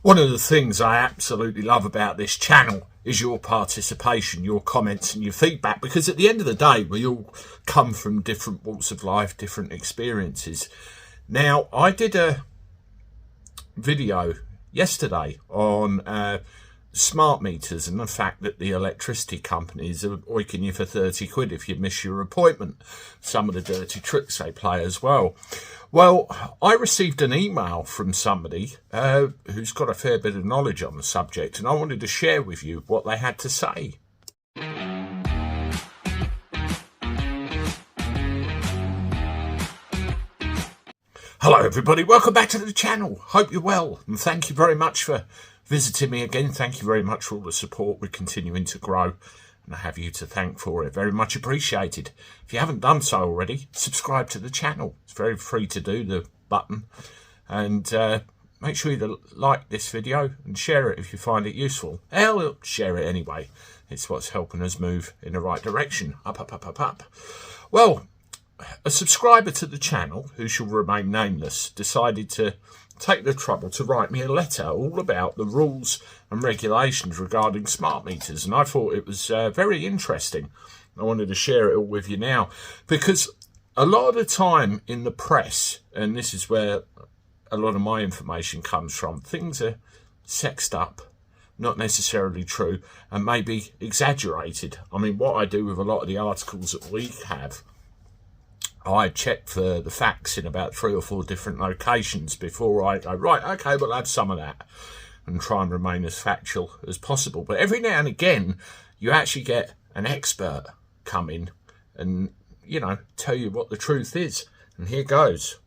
One of the things I absolutely love about this channel is your participation, your comments and your feedback, because at the end of the day, we all come from different walks of life, different experiences. Now, I did a video yesterday on smart meters and the fact that the electricity companies are oiking you for 30 quid if you miss your appointment. Some of the dirty tricks they play as well. Well, I received an email from somebody who's got a fair bit of knowledge on the subject, and I wanted to share with you what they had to say. Hello everybody, welcome back to the channel. Hope you're well, and thank you very much for visiting me again. Thank you very much for all the support. We're continuing to grow, and I have you to thank for it. Very much appreciated. If you haven't done so already, subscribe to the channel. It's very free to do, the button. And make sure you like this video and share it if you find it useful. Hell, share it anyway. It's what's helping us move in the right direction. Up, up, up, up, up. Well, a subscriber to the channel, who shall remain nameless, decided to take the trouble to write me a letter all about the rules and regulations regarding smart meters, and I thought it was very interesting. I wanted to share it all with you now, because a lot of the time in the press, and this is where a lot of my information comes from, things are sexed up, not necessarily true, and maybe exaggerated. I mean, what I do with a lot of the articles that we have, I check for the facts in about 3 or 4 different locations before I go, right, okay, we'll have some of that, and try and remain as factual as possible. But every now and again, you actually get an expert come in and, you know, tell you what the truth is. And here goes.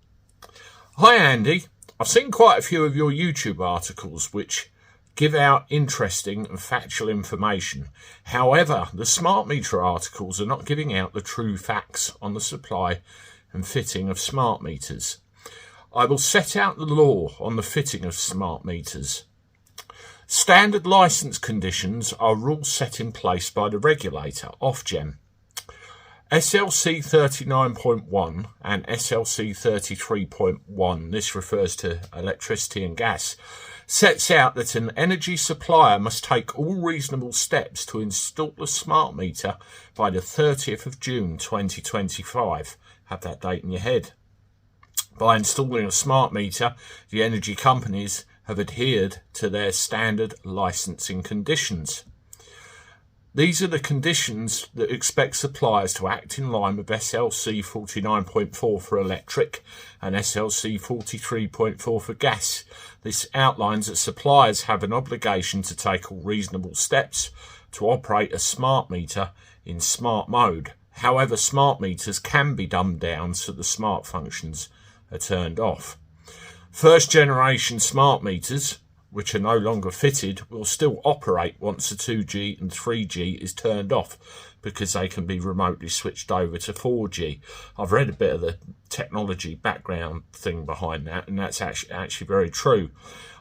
Hi, Andy. I've seen quite a few of your YouTube articles which give out interesting and factual information. However, the smart meter articles are not giving out the true facts on the supply and fitting of smart meters. I will set out the law on the fitting of smart meters. Standard license conditions are rules set in place by the regulator, Ofgem. SLC 39.1 and SLC 33.1, this refers to electricity and gas, sets out that an energy supplier must take all reasonable steps to install a smart meter by the 30th of June 2025. Have that date in your head. By installing a smart meter, the energy companies have adhered to their standard licensing conditions. These are the conditions that expect suppliers to act in line with SLC 49.4 for electric and SLC 43.4 for gas. This outlines that suppliers have an obligation to take all reasonable steps to operate a smart meter in smart mode. However, smart meters can be dumbed down so the smart functions are turned off. First generation smart meters, which are no longer fitted, will still operate once the 2G and 3G is turned off, because they can be remotely switched over to 4G. I've read a bit of the technology background thing behind that, and that's actually very true.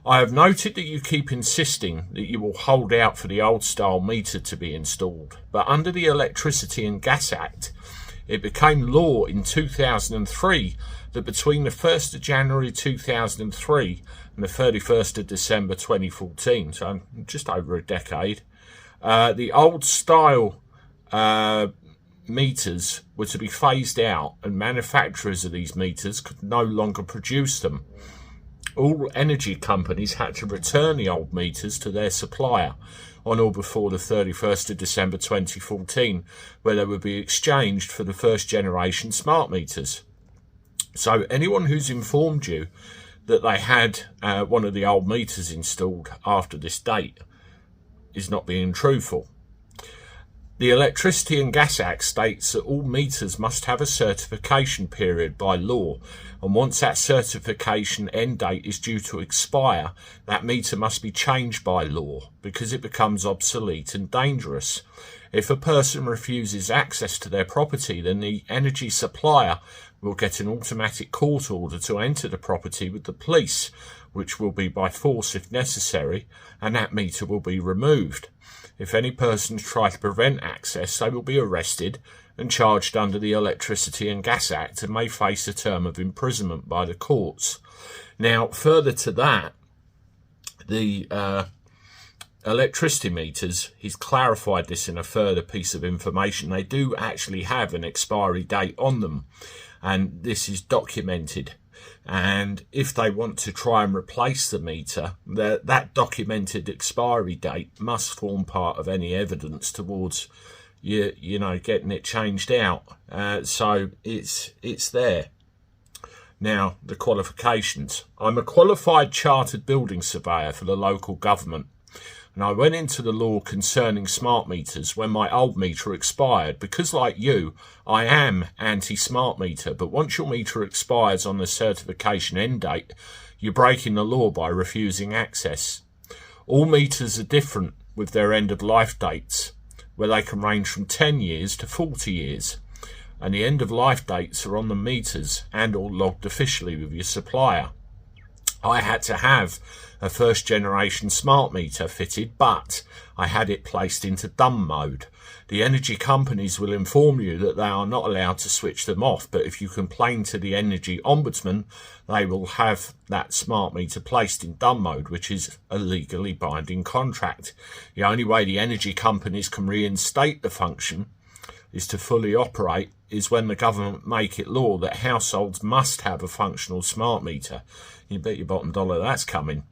I have noted that you keep insisting that you will hold out for the old style meter to be installed, but under the Electricity and Gas Act, it became law in 2003 that between the 1st of January 2003 and the 31st of December 2014, so just over a decade, the old style meters were to be phased out, and manufacturers of these meters could no longer produce them. All energy companies had to return the old meters to their supplier on or before the 31st of December 2014, where they would be exchanged for the first generation smart meters. So anyone who's informed you that they had one of the old meters installed after this date is not being truthful. The Electricity and Gas Act states that all meters must have a certification period by law, and once that certification end date is due to expire, that meter must be changed by law because it becomes obsolete and dangerous. If a person refuses access to their property, then the energy supplier will get an automatic court order to enter the property with the police, which will be by force if necessary, and that meter will be removed. If any persons try to prevent access, they will be arrested and charged under the Electricity and Gas Act and may face a term of imprisonment by the courts. Now, further to that, the electricity meters, he's clarified this in a further piece of information. They do actually have an expiry date on them, and this is documented. And if they want to try and replace the meter, that documented expiry date must form part of any evidence towards you know, getting it changed out. So it's there. Now, the qualifications. I'm a qualified chartered building surveyor for the local government, and I went into the law concerning smart meters when my old meter expired, because like you, I am anti-smart meter, but once your meter expires on the certification end date, you're breaking the law by refusing access. All meters are different with their end of life dates, where they can range from 10 years to 40 years. And the end of life dates are on the meters and or logged officially with your supplier. I had to have a first generation smart meter fitted, but I had it placed into dumb mode. The energy companies will inform you that they are not allowed to switch them off, but if you complain to the energy ombudsman, they will have that smart meter placed in dumb mode, which is a legally binding contract. The only way the energy companies can reinstate the function is to fully operate is when the government make it law that households must have a functional smart meter. You bet your bottom dollar that's coming.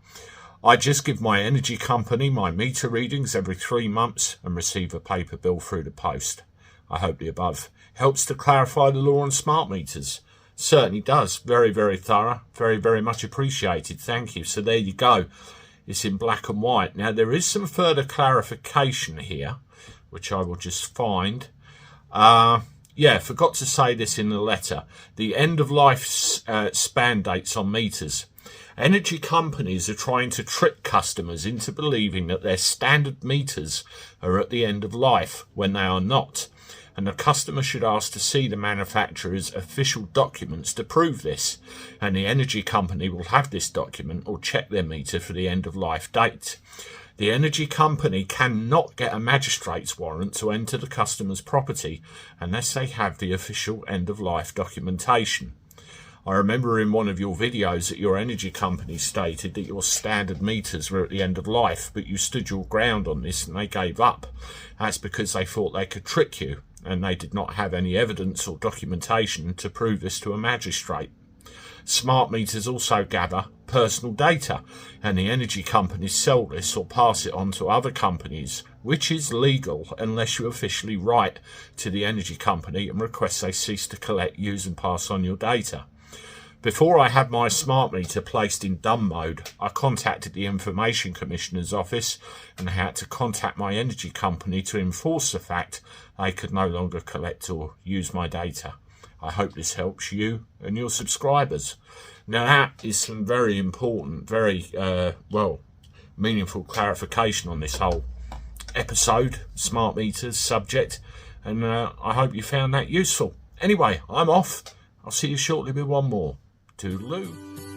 I just give my energy company my meter readings every 3 months and receive a paper bill through the post. I hope the above helps to clarify the law on smart meters. Certainly does. Very, very thorough. Very, very much appreciated. Thank you. So there you go. It's in black and white. Now, there is some further clarification here, which I will just find. Yeah, forgot to say this in the letter. The end of life span dates on meters. Energy companies are trying to trick customers into believing that their standard meters are at the end of life when they are not. And the customer should ask to see the manufacturer's official documents to prove this. And the energy company will have this document or check their meter for the end of life date. The energy company cannot get a magistrate's warrant to enter the customer's property unless they have the official end-of-life documentation. I remember in one of your videos that your energy company stated that your standard meters were at the end of life, but you stood your ground on this and they gave up. That's because they thought they could trick you, and they did not have any evidence or documentation to prove this to a magistrate. Smart meters also gather personal data, and the energy companies sell this or pass it on to other companies, which is legal unless you officially write to the energy company and request they cease to collect, use and pass on your data. Before I had my smart meter placed in dumb mode, I contacted the Information Commissioner's office and had to contact my energy company to enforce the fact they could no longer collect or use my data. I hope this helps you and your subscribers. Now that is some very important, very, meaningful clarification on this whole episode, smart meters subject, and I hope you found that useful. Anyway, I'm off. I'll see you shortly with one more. Toodaloo.